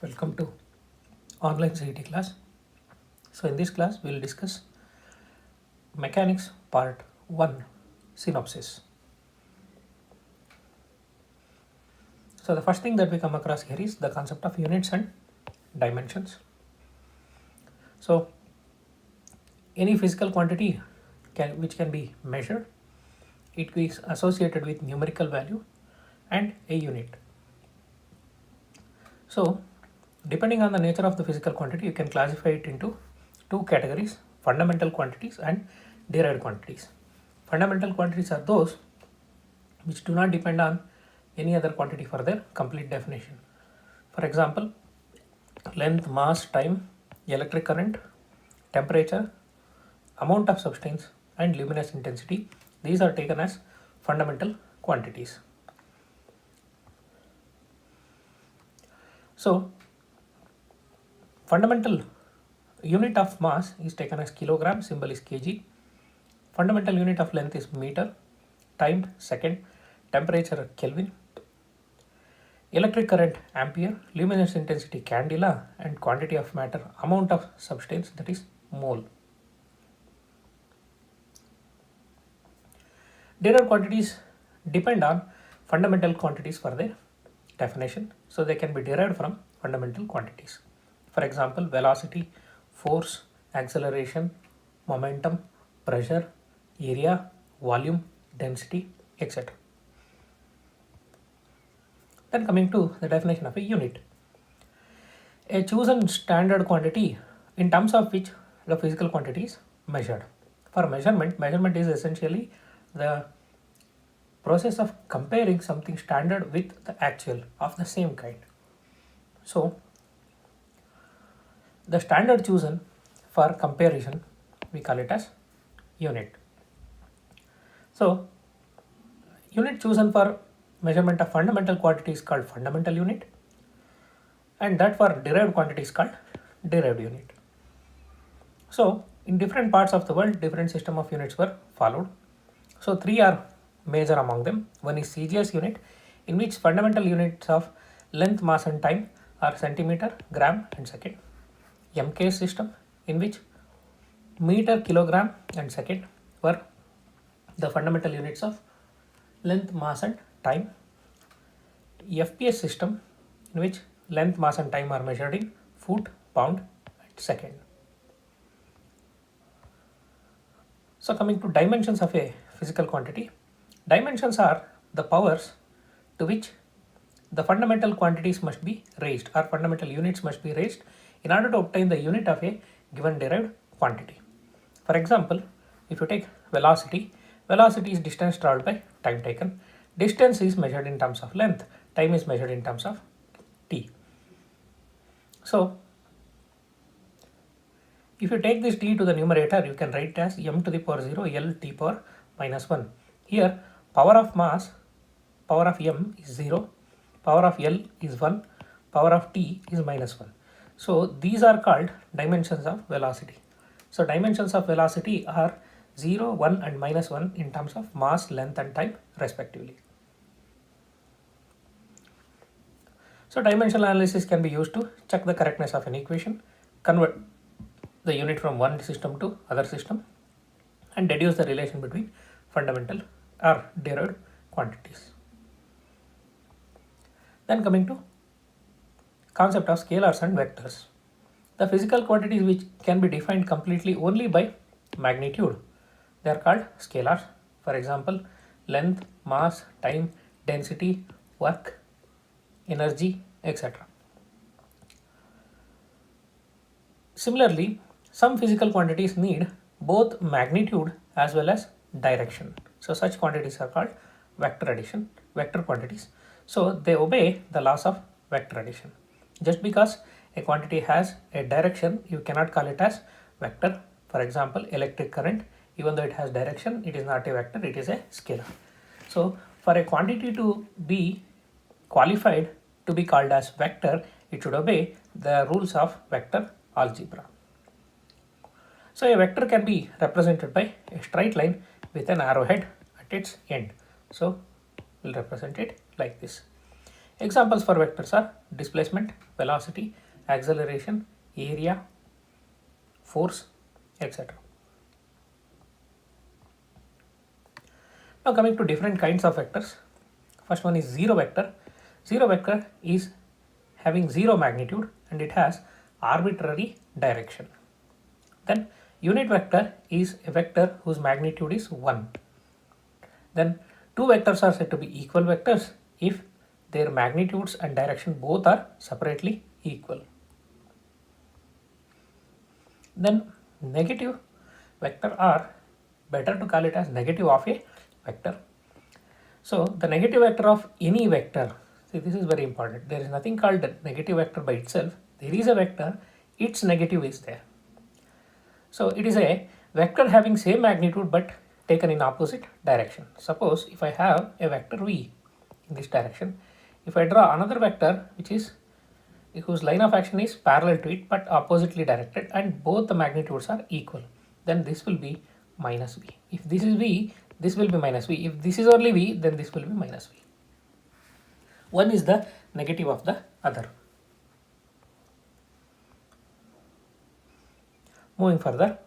Welcome to online CET class. So in this class we will discuss mechanics part 1 synopsis. So the first thing that we come across here is the concept of units and dimensions. So any physical quantity which can be measured, it is associated with numerical value and a unit. So depending on the nature of the physical quantity, you can classify it into two categories: fundamental quantities and derived quantities. Fundamental quantities are those which do not depend on any other quantity for their complete definition. For example, length, mass, time, electric current, temperature, amount of substance, and luminous intensity. These are taken as fundamental quantities. So fundamental unit of mass is taken as kilogram, symbol is kg. Fundamental unit of length is meter, time second, temperature Kelvin, electric current ampere, luminous intensity candela, and quantity of matter, amount of substance, that is mole. Derived quantities depend on fundamental quantities for their definition, so they can be derived from fundamental quantities. For example, velocity, force, acceleration, momentum, pressure, area, volume, density, etc. Then coming to the definition of a unit. A chosen standard quantity in terms of which the physical quantity is measured. For measurement is essentially the process of comparing something standard with the actual of the same kind. So the standard chosen for comparison, we call it as unit. So unit chosen for measurement of fundamental quantity is called fundamental unit, and that for derived quantity is called derived unit. So in different parts of the world, different system of units were followed. So three are major among them. One is CGS unit, in which fundamental units of length, mass and time are centimeter, gram and second. MK system, in which meter, kilogram and second were the fundamental units of length, mass and time. FPS system, in which length, mass and time are measured in foot, pound and second. So coming to dimensions of a physical quantity, dimensions are the powers to which the fundamental quantities must be raised, or fundamental units must be raised in order to obtain the unit of a given derived quantity. For example, if you take velocity, velocity is distance traveled by time taken. Distance is measured in terms of length, time is measured in terms of t. So if you take this t to the numerator, you can write it as m to the power 0 L t power minus 1. Here power of mass, power of m is 0, power of L is 1, power of t is minus 1. So these are called dimensions of velocity. So dimensions of velocity are 0, 1 and minus 1 in terms of mass, length and time respectively. So dimensional analysis can be used to check the correctness of an equation, convert the unit from one system to other system and deduce the relation between fundamental or derived quantities. Then coming to concept of scalars and vectors. The physical quantities which can be defined completely only by magnitude, they are called scalars. For example, length, mass, time, density, work, energy, etc. Similarly, some physical quantities need both magnitude as well as direction. So such quantities are called vector quantities. So they obey the laws of vector addition. Just because a quantity has a direction, you cannot call it as vector. For example, electric current, even though it has direction, it is not a vector, it is a scalar. So for a quantity to be qualified to be called as vector, it should obey the rules of vector algebra. So a vector can be represented by a straight line with an arrowhead at its end. So we'll represent it like this. Examples for vectors are displacement, velocity, acceleration, area, force, etc. Now coming to different kinds of vectors. First one is zero vector. Zero vector is having zero magnitude and it has arbitrary direction. Then unit vector is a vector whose magnitude is 1. Then two vectors are said to be equal vectors if their magnitudes and direction both are separately equal. Then negative vector are better to call it as negative of a vector. So the negative vector of any vector, see this is very important, there is nothing called negative vector by itself, there is a vector, its negative is there. So it is a vector having same magnitude but taken in opposite direction. Suppose if I have a vector v in this direction, if I draw another vector which is whose line of action is parallel to it but oppositely directed and both the magnitudes are equal, then this will be minus v. If this is v, this will be minus v. If this is only v, then this will be minus v. One is the negative of the other. Moving further,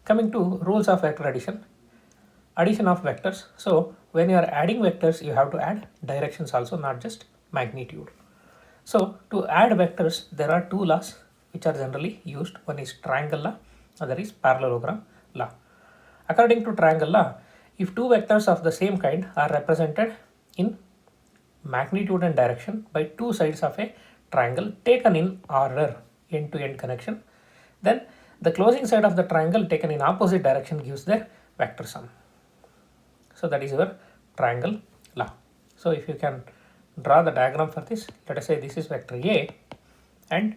coming to rules of vector addition. Addition of vectors. So when you are adding vectors, you have to add directions also, not just magnitude. So to add vectors, there are two laws which are generally used. One is triangle law, other is parallelogram law. According to triangle law, if two vectors of the same kind are represented in magnitude and direction by two sides of a triangle taken in order, end-to-end connection, then the closing side of the triangle taken in opposite direction gives their vector sum. So that is your triangle law. So if you can draw the diagram for this, let us say this is vector A and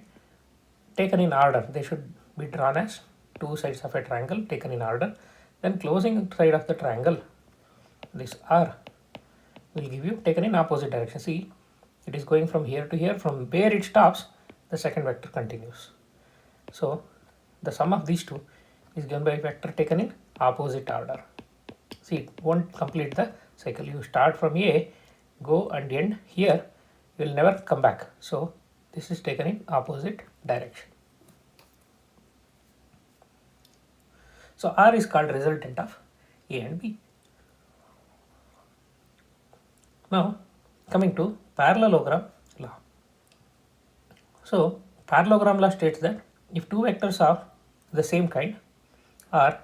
taken in order, they should be drawn as two sides of a triangle taken in order. Then closing side of the triangle, this R will give you taken in opposite direction. See, it is going from here to here, from where it stops, the second vector continues. So the sum of these two is given by vector taken in opposite order. See, it won't complete the cycle. You start from A, go and end here, you will never come back. So this is taken in opposite direction. So R is called resultant of A and B. Now coming to parallelogram law. So parallelogram law states that if two vectors of the same kind are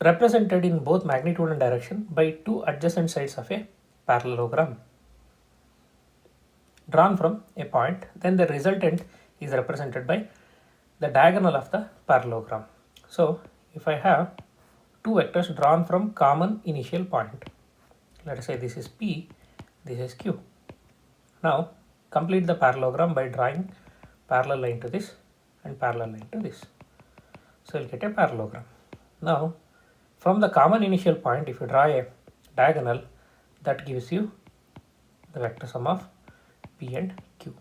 represented in both magnitude and direction by two adjacent sides of a parallelogram drawn from a point, then the resultant is represented by the diagonal of the parallelogram. So if I have two vectors drawn from common initial point, let us say this is P, this is Q. Now complete the parallelogram by drawing parallel line to this and parallel line to this. So you'll get a parallelogram. Now from the common initial point, if you draw a diagonal, that gives you the vector sum of P and Q.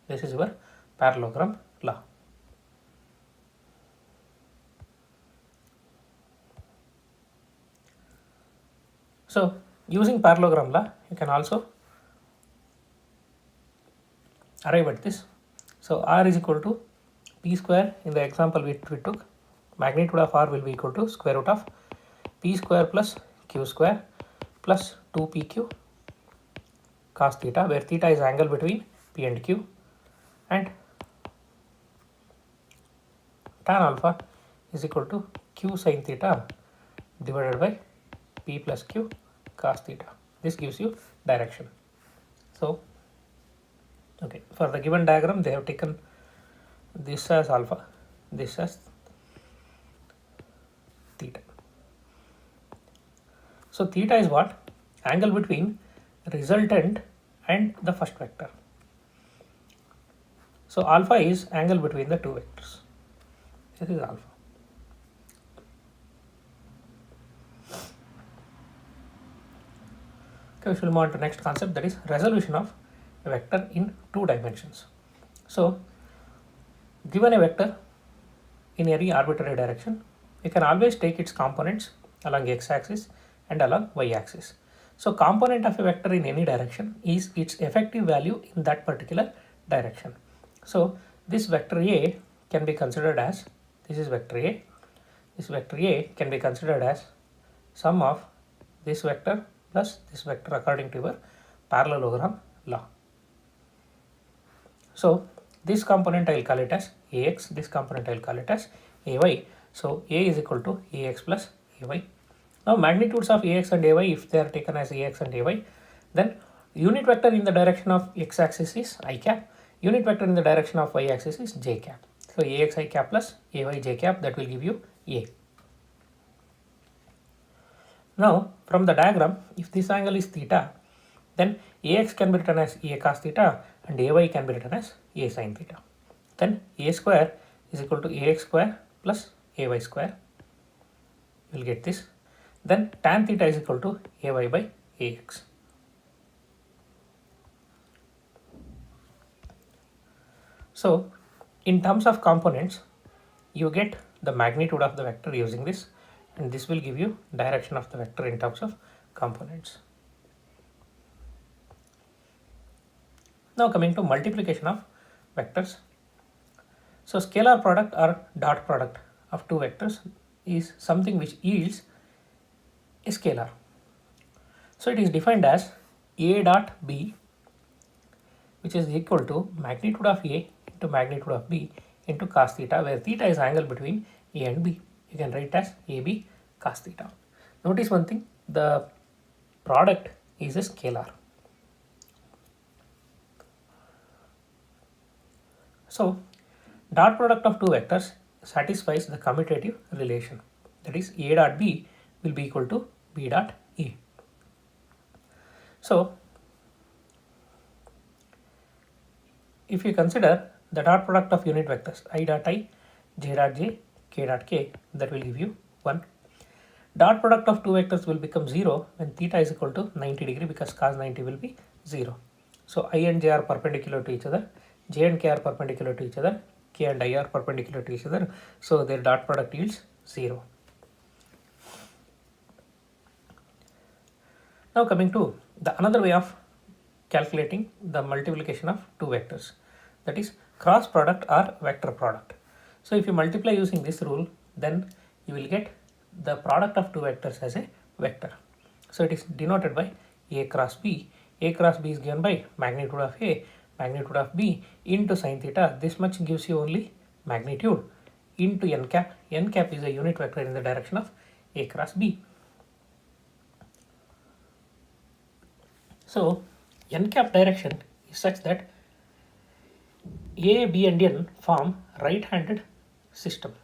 This is your parallelogram law. So using parallelogram law, you can also arrive at this. So R is equal to P square. In the example we took, magnitude of R will be equal to square root of P square plus Q square plus 2PQ cos theta, where theta is angle between P and Q, and tan alpha is equal to Q sin theta divided by P plus Q cos theta. This gives you direction. So okay, for the given diagram they have taken this as alpha, this as theta. So theta is what? Angle between resultant and the first vector. So alpha is angle between the two vectors. This is alpha. Okay, we shall move on to next concept, that is resolution of a vector in two dimensions. So Given a vector in any arbitrary direction, we can always take its components along x-axis and along y-axis. So component of a vector in any direction is its effective value in that particular direction. So this vector A can be considered as, this is vector A, this vector A can be considered as sum of this vector plus this vector according to your parallelogram law. So this component I will call it as Ax, this component I will call it as Ay. So A is equal to Ax plus Ay. Now magnitudes of Ax and Ay, if they are taken as Ax and Ay, then unit vector in the direction of x-axis is I cap, unit vector in the direction of y-axis is j cap. So Ax I cap plus Ay j cap, that will give you A. Now from the diagram, if this angle is theta, then Ax can be written as A cos theta and Ay can be written as A sin theta. Then A square is equal to Ax square plus Ay square. You will get this. Then tan theta is equal to Ay by Ax. So in terms of components, you get the magnitude of the vector using this, and this will give you direction of the vector in terms of components. Now coming to multiplication of vectors. So scalar product or dot product of two vectors is something which yields a scalar. So it is defined as A dot B, which is equal to magnitude of A into magnitude of B into cos theta, where theta is angle between A and B. You can write as AB cos theta. Notice one thing, the product is a scalar. So dot product of two vectors satisfies the commutative relation, that is A dot B will be equal to B dot A. So if you consider the dot product of unit vectors I dot I, j dot j, k dot k, that will give you 1. Dot product of two vectors will become 0 when theta is equal to 90 degree, because cos 90 will be 0. So I and j are perpendicular to each other, j and k are perpendicular to each other, k and I are perpendicular to each other, so their dot product yields 0. Now coming to the another way of calculating the multiplication of two vectors, that is cross product or vector product. So if you multiply using this rule, then you will get the product of two vectors as a vector. So it is denoted by A cross B. A cross B is given by magnitude of A, magnitude of B into sin theta. This much gives you only magnitude into n cap. N cap is a unit vector in the direction of A cross B. So n cap direction is such that A, B and n form right-handed system.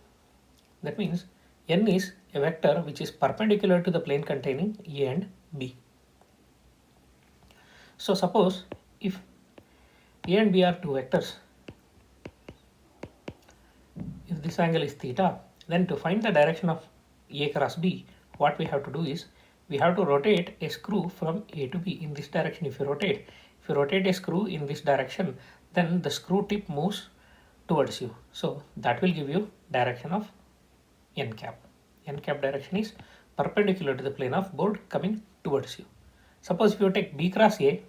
That means n is a vector which is perpendicular to the plane containing A and B. So suppose if A and B are two vectors, if this angle is theta, then to find the direction of A cross B, what we have to do is we have to rotate a screw from A to B in this direction. If you rotate a screw in this direction, then the screw tip moves towards you. So that will give you direction of n cap. N cap direction is perpendicular to the plane of board coming towards you. Suppose if you take B cross A,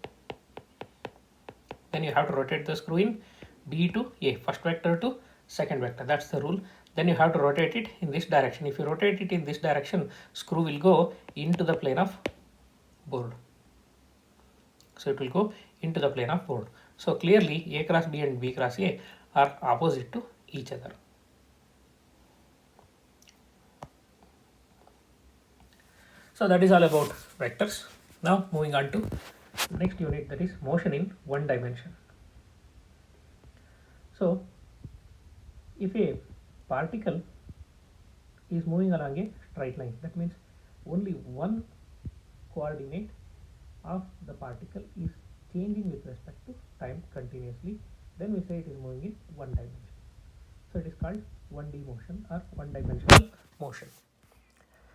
then you have to rotate the screw in B to A, first vector to second vector. That's the rule. Then you have to rotate it in this direction. If you rotate it in this direction, screw will go into the plane of board. So it will go into the plane of board. So clearly A cross B and B cross A are opposite to each other. So that is all about vectors. Now moving on to next unit, that is motion in one dimension. So if a particle is moving along a straight line, that means only one coordinate of the particle is changing with respect to time continuously, then we say it is moving in one dimension. So it is called 1D motion or one dimensional motion.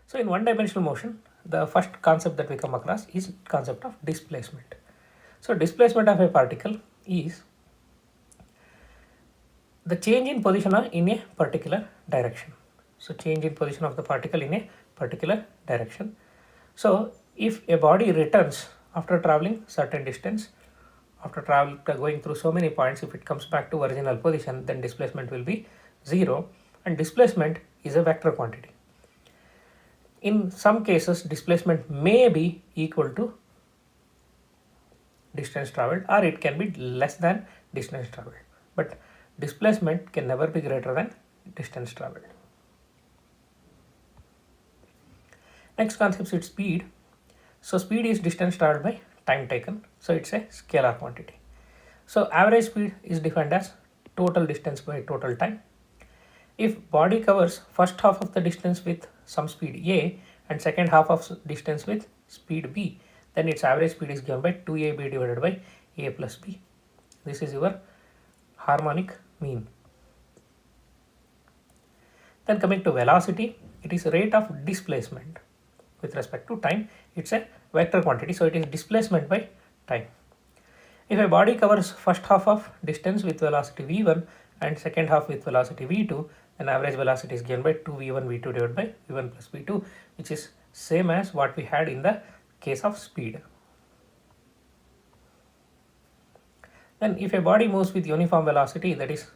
So in one dimensional motion, the first concept that we come across is concept of displacement. So displacement of a particle is the change in position are in a particular direction. So change in position of the particle in a particular direction. So if a body returns after traveling certain distance, after going through so many points, if it comes back to original position, then displacement will be 0, and displacement is a vector quantity. In some cases, displacement may be equal to distance traveled, or it can be less than distance traveled, but displacement can never be greater than distance traveled. Next concept is speed. So speed is distance traveled by time taken, so it's a scalar quantity. So average speed is defined as total distance by total time. If body covers first half of the distance with some speed a and second half of distance with speed b, then its average speed is given by 2ab divided by a plus b. This is your harmonic mean. Then coming to velocity, it is rate of displacement with respect to time. It's a vector quantity, so it is displacement by time. If a body covers first half of distance with velocity v1 and second half with velocity v2, then average velocity is given by 2v1 v2 divided by v1 plus v2, which is same as what we had in the case of speed. Then if a body moves with uniform velocity, that is,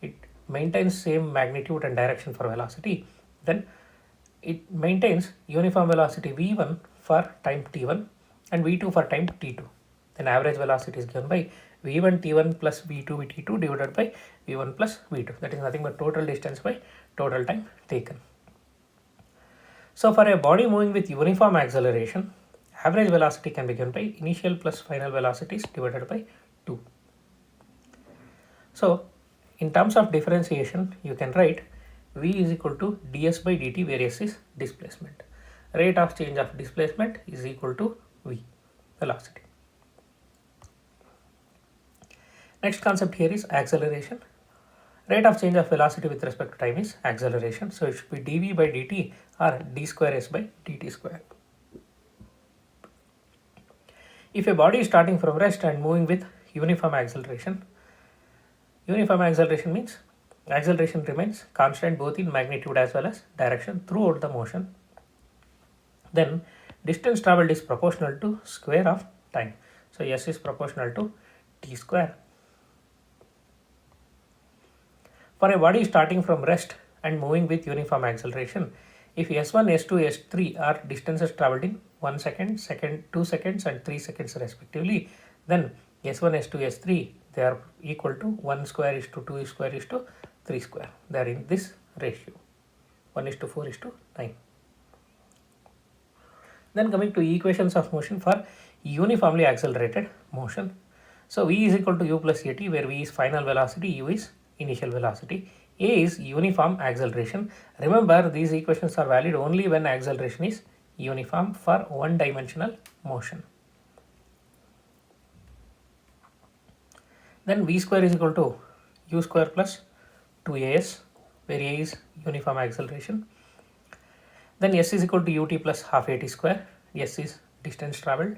it maintains same magnitude and direction for velocity, then it maintains uniform velocity v1 for time t1 and v2 for time t2. Then average velocity is given by v1 t1 plus v2 t2 divided by v1 plus v2. That is nothing but total distance by total time taken. So for a body moving with uniform acceleration, average velocity can be given by initial plus final velocities divided by 2. So in terms of differentiation, you can write v is equal to ds by dt, where s is displacement. Rate of change of displacement is equal to v, velocity. Next concept here is acceleration. Rate of change of velocity with respect to time is acceleration. So it should be dv by dt or d square s by dt square. If a body is starting from rest and moving with uniform acceleration means acceleration remains constant both in magnitude as well as direction throughout the motion. Then distance traveled is proportional to square of time. So s is proportional to t square. For a body starting from rest and moving with uniform acceleration, if s1, s2, s3 are distances traveled in 1 second, 2 seconds and 3 seconds respectively, then s1, s2, s3, they are equal to 1 square is to 2 square is to 3 square. They are in this ratio, 1 is to 4 is to 9. Then coming to equations of motion for uniformly accelerated motion. So v is equal to u plus at, where v is final velocity, u is initial velocity, a is uniform acceleration. Remember, these equations are valid only when acceleration is uniform for one-dimensional motion. Then v square is equal to u square plus 2as, where a is uniform acceleration. Then s is equal to ut plus half at square, s is distance travelled.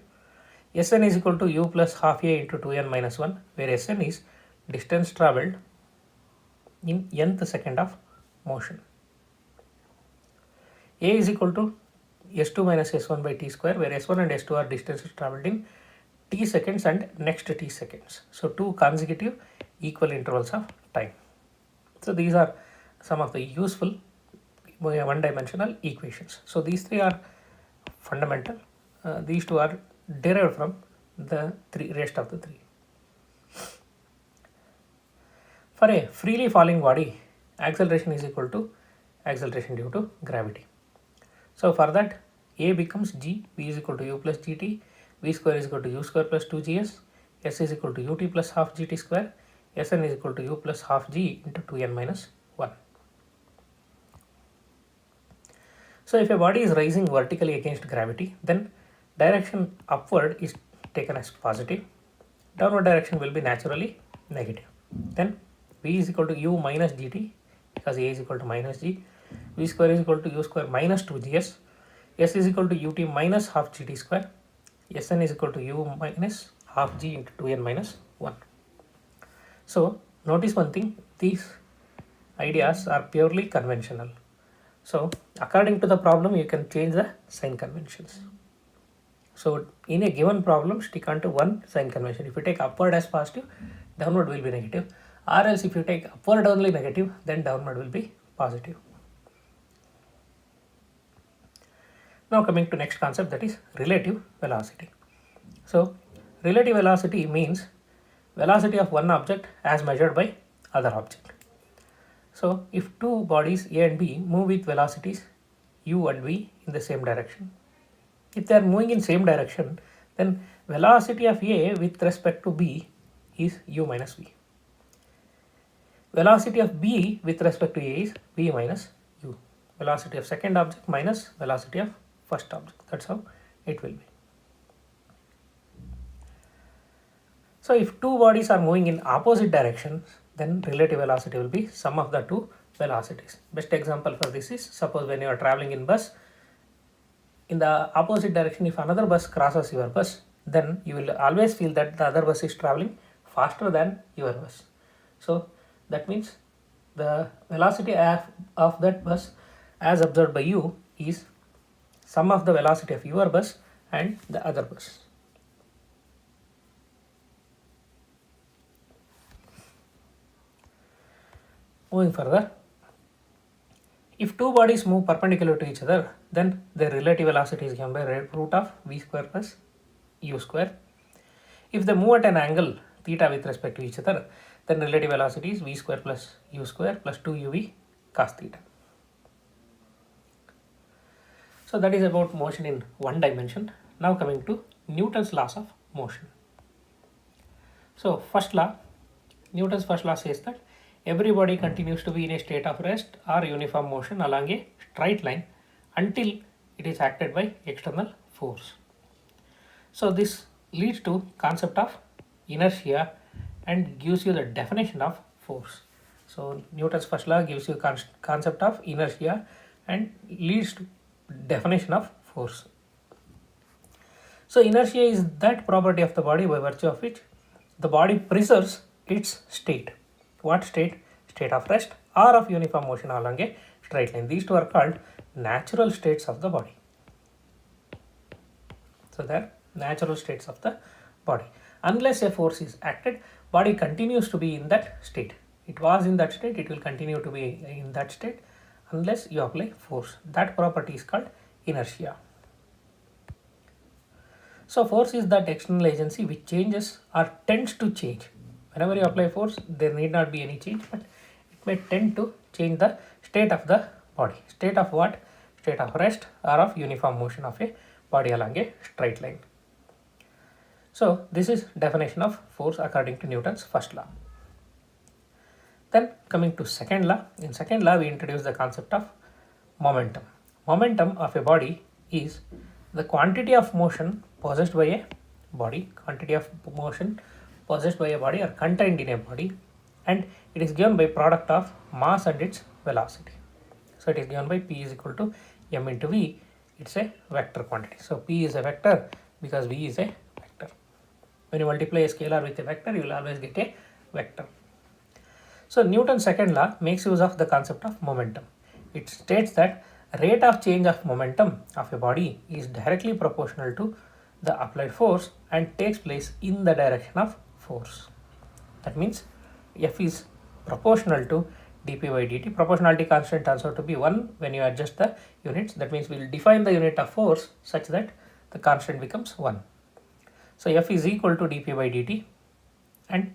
Sn is equal to u plus half a into 2n minus 1, where Sn is distance travelled in nth second of motion. A is equal to s2 minus s1 by t square, where s1 and s2 are distances travelled in t seconds and next t seconds. So 2 consecutive equal intervals of time. So these are some of the useful one-dimensional equations. So these three are fundamental. These two are derived from the rest of the three. For a freely falling body, acceleration is equal to acceleration due to gravity. So for that, a becomes g, v is equal to u plus gt, v square is equal to u square plus 2gs, s is equal to ut plus half gt square, sn is equal to u plus half g into 2n minus 1. So if a body is rising vertically against gravity, then direction upward is taken as positive, downward direction will be naturally negative. Then v is equal to u minus gt, because a is equal to minus g, v square is equal to u square minus 2gs, s is equal to ut minus half gt square, sn is equal to u minus half g into 2n minus 1. So notice one thing, these ideas are purely conventional. So according to the problem, you can change the sign conventions. So in a given problem, stick onto one sign convention. If you take upward as positive, downward will be negative. Or else if you take upward only negative, then downward will be positive. Now coming to next concept, that is relative velocity. So relative velocity means velocity of one object as measured by other object. So if two bodies A and B move with velocities u and v in the same direction, if they are moving in same direction, then velocity of A with respect to B is u minus v. Velocity of B with respect to A is v minus u. Velocity of second object minus velocity of first object. That's how it will be. So if two bodies are moving in opposite directions, then relative velocity will be sum of the two velocities. Best example for this is, suppose when you are traveling in bus, in the opposite direction, if another bus crosses your bus, then you will always feel that the other bus is traveling faster than your bus. So that means the velocity of that bus as observed by you is sum of the velocity of your bus and the other bus. Moving further, if two bodies move perpendicular to each other, then their relative velocity is given by root of v square plus u square. If they move at an angle theta with respect to each other, then relative velocity is v square plus u square plus 2uv cos theta. So that is about motion in one dimension. Now coming to Newton's laws of motion. So first law, Newton's first law says that every body continues to be in a state of rest or uniform motion along a straight line until it is acted by external force. So this leads to concept of inertia and gives you the definition of force. So Newton's first law gives you concept of inertia and leads to definition of force. So inertia is that property of the body by virtue of which the body preserves its state. What state? State of rest or of uniform motion along a straight line. These two are called natural states of the body. So they are natural states of the body. Unless a force is acted, body continues to be in that state. It was in that state, it will continue to be in that state unless you apply force. That property is called inertia. So force is that external agency which changes or tends to change. Whenever you apply force, there need not be any change, but it may tend to change the state of the body. State of what? State of rest or of uniform motion of a body along a straight line. So this is definition of force according to Newton's first law. Then coming to second law, in second law we introduce the concept of momentum. Momentum of a body is the quantity of motion possessed by a body, quantity of motion possessed by a body or contained in a body, and it is given by product of mass and its velocity. So it is given by P is equal to m into v. It's a vector quantity. So P is a vector because v is a vector. When you multiply a scalar with a vector, you will always get a vector. So Newton's second law makes use of the concept of momentum. It states that rate of change of momentum of a body is directly proportional to the applied force and takes place in the direction of force. That means F is proportional to dp by dt. Proportionality constant turns out to be 1 when you adjust the units. That means we will define the unit of force such that the constant becomes 1. So F is equal to dp by dt, and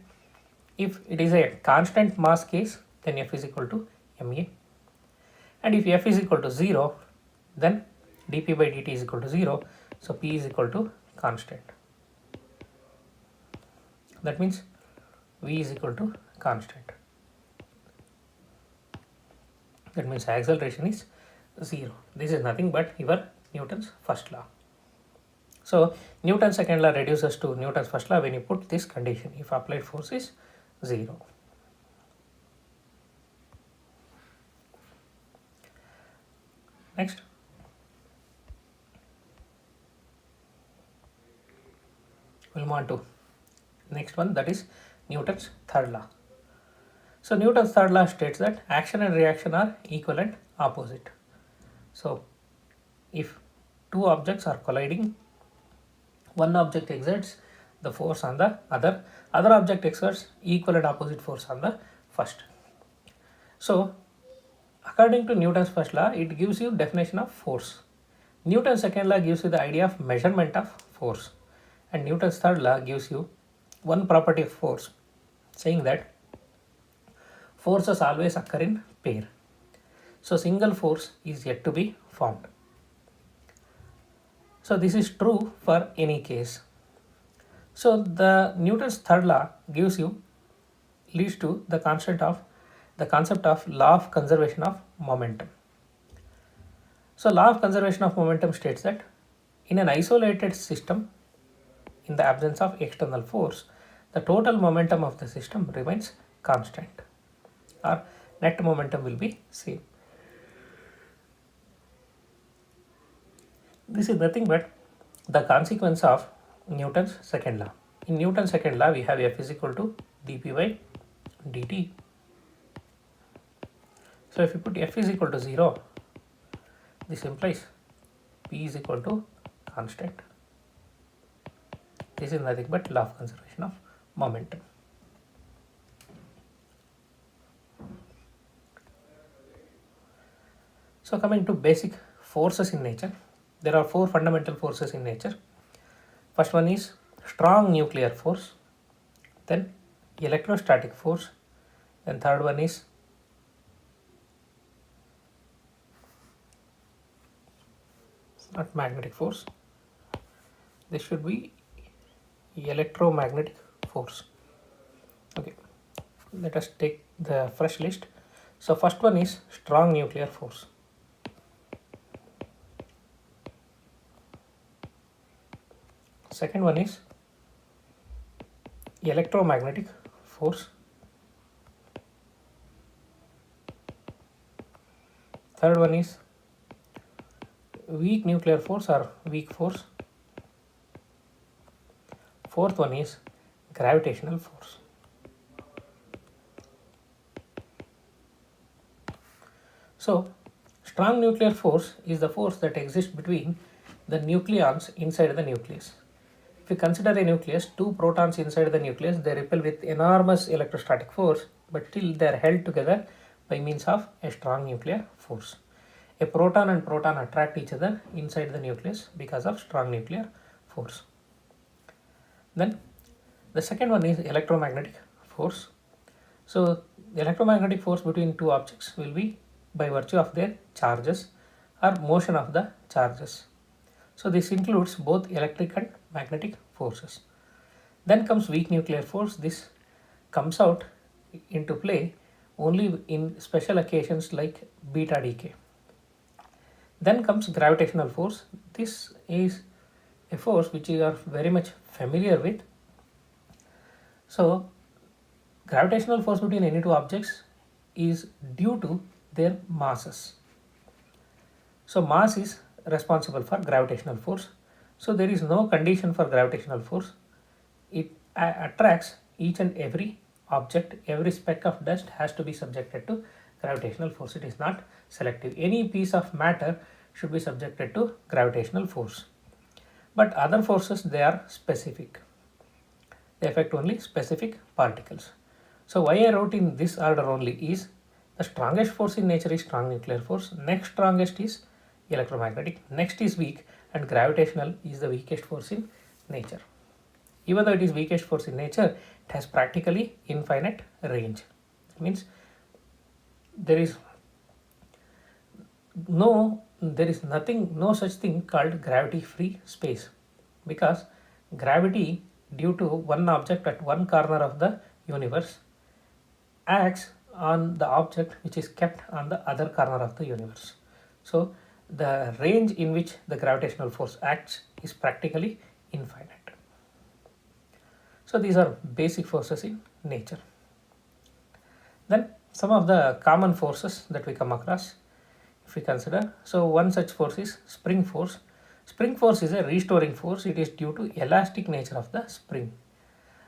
if it is a constant mass case, then F is equal to ma, and if F is equal to 0, then dp by dt is equal to 0. So P is equal to constant. That means V is equal to constant. That means acceleration is 0. This is nothing but your Newton's first law. So Newton's second law reduces to Newton's first law when you put this condition, if applied force is 0. Next, we'll move on to next one, that is Newton's third law. So Newton's third law states that action and reaction are equal and opposite. So if two objects are colliding, one object exerts the force on the other object exerts equal and opposite force on the first. So according to Newton's first law, it gives you definition of force. Newton's second law gives you the idea of measurement of force, and Newton's third law gives you one property of force, saying that forces always occur in pair. So single force is yet to be formed. So this is true for any case. So the Newton's third law leads to the concept of law of conservation of momentum. So law of conservation of momentum states that in an isolated system, in the absence of external force, the total momentum of the system remains constant, or net momentum will be same. This is nothing but the consequence of Newton's second law. In Newton's second law, we have F is equal to dp by dt. So if you put F is equal to 0, this implies P is equal to constant. This is nothing but law of conservation of momentum. So coming to basic forces in nature, there are four fundamental forces in nature. First one is strong nuclear force, then electrostatic force, then third one is not magnetic force, this should be electromagnetic force. Okay, let us take the fresh list. So first one is strong nuclear force. Second one is electromagnetic force. Third one is weak nuclear force or weak force. Fourth one is gravitational force. So strong nuclear force is the force that exists between the nucleons inside the nucleus. If you consider a nucleus, two protons inside the nucleus, they repel with enormous electrostatic force, but still they are held together by means of a strong nuclear force. A proton and proton attract each other inside the nucleus because of strong nuclear force. Then the second one is electromagnetic force. So the electromagnetic force between two objects will be by virtue of their charges or motion of the charges. So this includes both electric and magnetic forces. Then comes weak nuclear force. This comes out into play only in special occasions like beta decay. Then comes gravitational force. This is a force which you are very much familiar with. So gravitational force between any two objects is due to their masses. So mass is responsible for gravitational force. So there is no condition for gravitational force. It attracts each and every object. Every speck of dust has to be subjected to gravitational force. It is not selective. Any piece of matter should be subjected to gravitational force. But other forces, they are specific. They affect only specific particles. So why I wrote in this order only is the strongest force in nature is strong nuclear force. Next strongest is electromagnetic. Next is weak, and gravitational is the weakest force in nature. Even though it is weakest force in nature, it has practically infinite range. That means there is no such thing called gravity free space, because gravity due to one object at one corner of the universe acts on the object which is kept on the other corner of the universe. So the range in which the gravitational force acts is practically infinite. So these are basic forces in nature. Then some of the common forces that we come across, if we consider, so one such force is spring force. Spring force is a restoring force. It is due to elastic nature of the spring.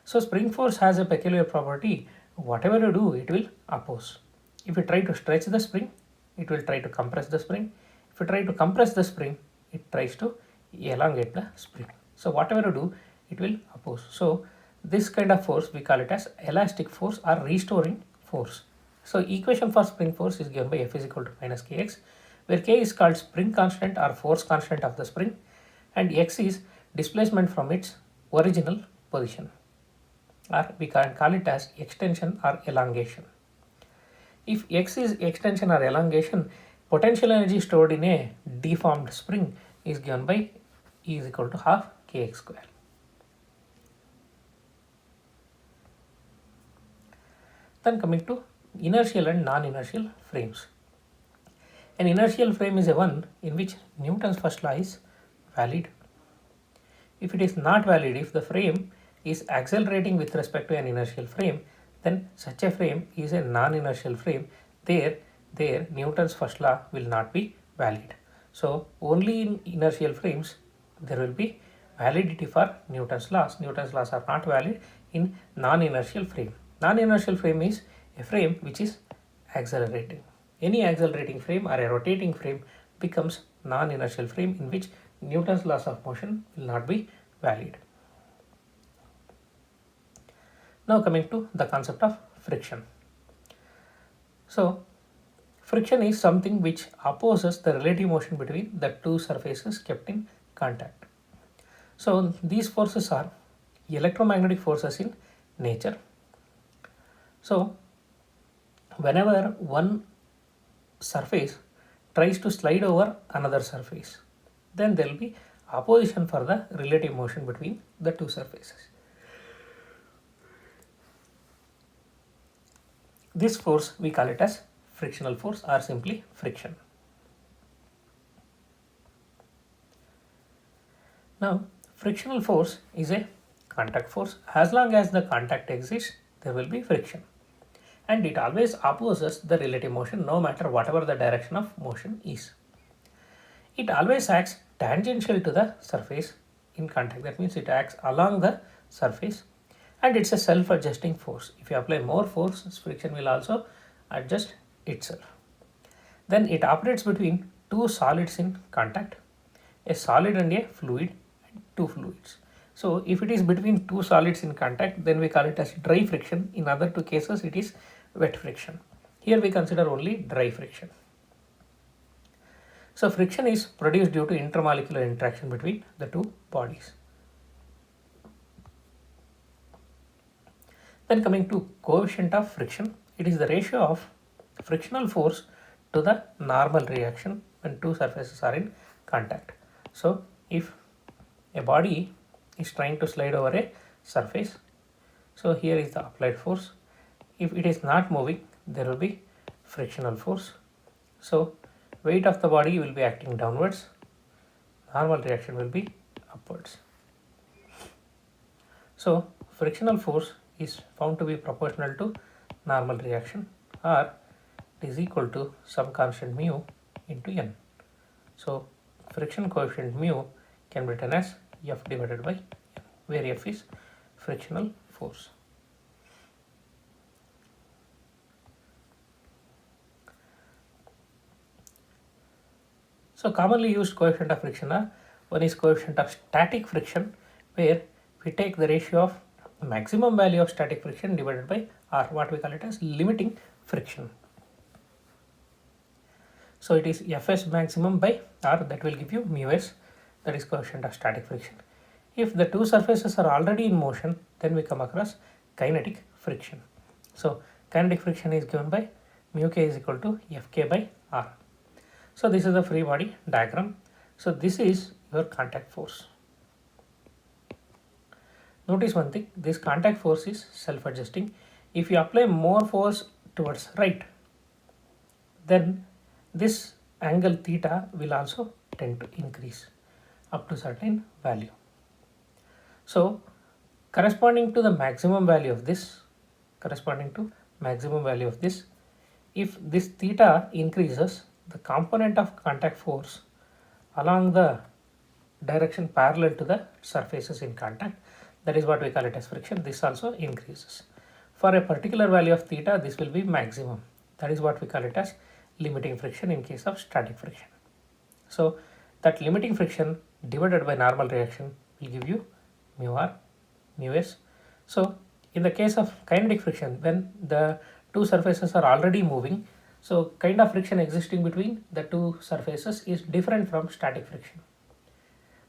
So spring force has a peculiar property whatever you do, it will oppose. If you try to stretch the spring, it will try to compress the spring. If you try to compress the spring, it tries to elongate the spring. So whatever you do, it will oppose. So this kind of force, we call it as elastic force or restoring force. So equation for spring force is given by F is equal to minus kx, where k is called spring constant or force constant of the spring, and x is displacement from its original position, or we can call it as extension or elongation. If x is extension or elongation, potential energy stored in a deformed spring is given by E is equal to half kx square. Then coming to inertial and non-inertial frames. An inertial frame is a one in which Newton's first law is valid. If it is not valid, if the frame is accelerating with respect to an inertial frame, then such a frame is a non-inertial frame. There Newton's first law will not be valid. So only in inertial frames there will be validity for Newton's laws. Newton's laws are not valid in non-inertial frame. Non-inertial frame is a frame which is accelerating. Any accelerating frame or a rotating frame becomes non-inertial frame in which Newton's laws of motion will not be valid. Now coming to the concept of friction. So friction is something which opposes the relative motion between the two surfaces kept in contact. So these forces are electromagnetic forces in nature. So whenever one surface tries to slide over another surface, then there will be opposition for the relative motion between the two surfaces. This force we call it as frictional force or simply friction. Now frictional force is a contact force. As long as the contact exists, there will be friction, and it always opposes the relative motion no matter whatever the direction of motion is. It always acts tangential to the surface in contact. That means it acts along the surface, and it's a self-adjusting force. If you apply more force, friction will also adjust itself. Then it operates between two solids in contact, a solid and a fluid, and two fluids. So if it is between two solids in contact, then we call it as dry friction. In other two cases, it is wet friction. Here we consider only dry friction. So friction is produced due to intermolecular interaction between the two bodies. Then coming to coefficient of friction, it is the ratio of frictional force to the normal reaction when two surfaces are in contact. So if a body is trying to slide over a surface, so here is the applied force. If it is not moving, there will be frictional force. So weight of the body will be acting downwards, normal reaction will be upwards. So frictional force is found to be proportional to normal reaction, or it is equal to some constant mu into n. So friction coefficient mu can be written as F divided by n, where F is frictional force. So commonly used coefficient of friction are, one is coefficient of static friction, where we take the ratio of maximum value of static friction divided by R, what we call it as limiting friction. So it is Fs maximum by R, that will give you mu s, that is coefficient of static friction. If the two surfaces are already in motion, then we come across kinetic friction. So kinetic friction is given by mu k is equal to Fk by R. So this is the free body diagram. So this is your contact force. Notice one thing, this contact force is self-adjusting. If you apply more force towards right, then this angle theta will also tend to increase up to certain value. So corresponding to the maximum value of this, if this theta increases, the component of contact force along the direction parallel to the surfaces in contact, that is what we call it as friction, this also increases. for a particular value of theta, this will be maximum. That is what we call it as limiting friction in case of static friction. So that limiting friction divided by normal reaction will give you mu r, mu s. So in the case of kinetic friction, when the two surfaces are already moving, so kind of friction existing between the two surfaces is different from static friction.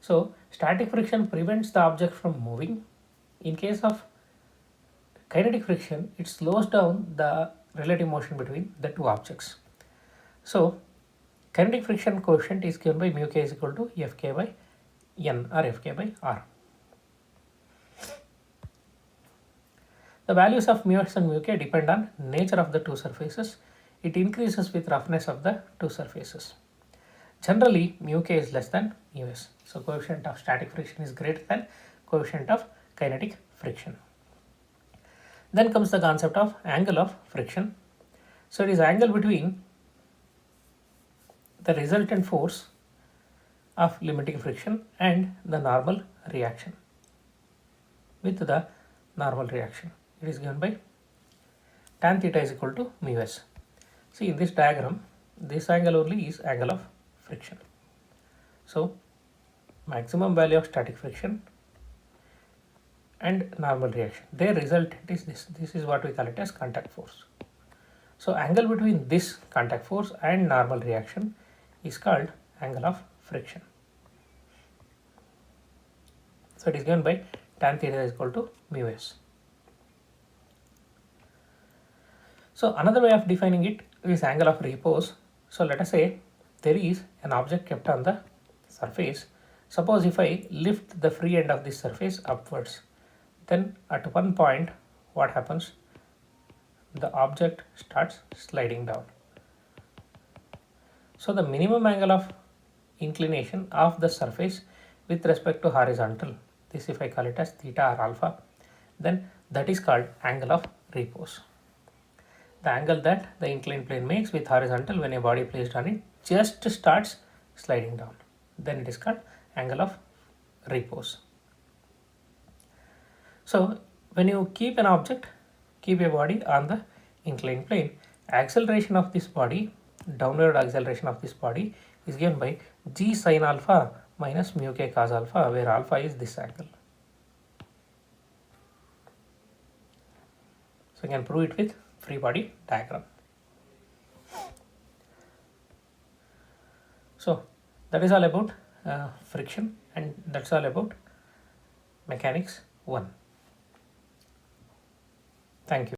So static friction prevents the object from moving. In case of kinetic friction, it slows down the relative motion between the two objects. So kinetic friction coefficient is given by mu k is equal to Fk by N or Fk by R. The values of mu s and mu k depend on nature of the two surfaces. It increases with roughness of the two surfaces. Generally, mu k is less than mu s. So coefficient of static friction is greater than coefficient of kinetic friction. Then comes the concept of angle of friction. So it is angle between the resultant force of limiting friction and the normal reaction. With the normal reaction, it is given by tan theta is equal to mu s. See, in this diagram, this angle only is angle of friction. So maximum value of static friction and normal reaction, their resultant is this. This is what we call it as contact force. So angle between this contact force and normal reaction is called angle of friction. So it is given by tan theta is equal to mu s. So another way of defining it is angle of repose. So let us say there is an object kept on the surface. Suppose if I lift the free end of this surface upwards, then at one point what happens? The object starts sliding down. So the minimum angle of inclination of the surface with respect to horizontal, this if I call it as theta or alpha, then that is called angle of repose. The angle that the inclined plane makes with horizontal when a body placed on it just starts sliding down, then it is called angle of repose. So when you keep an object, keep a body on the inclined plane, acceleration of this body, downward acceleration of this body is given by g sin alpha minus mu k cos alpha, where alpha is this angle. So you can prove it with free body diagram. So that is all about friction, and that's all about mechanics 1. Thank you.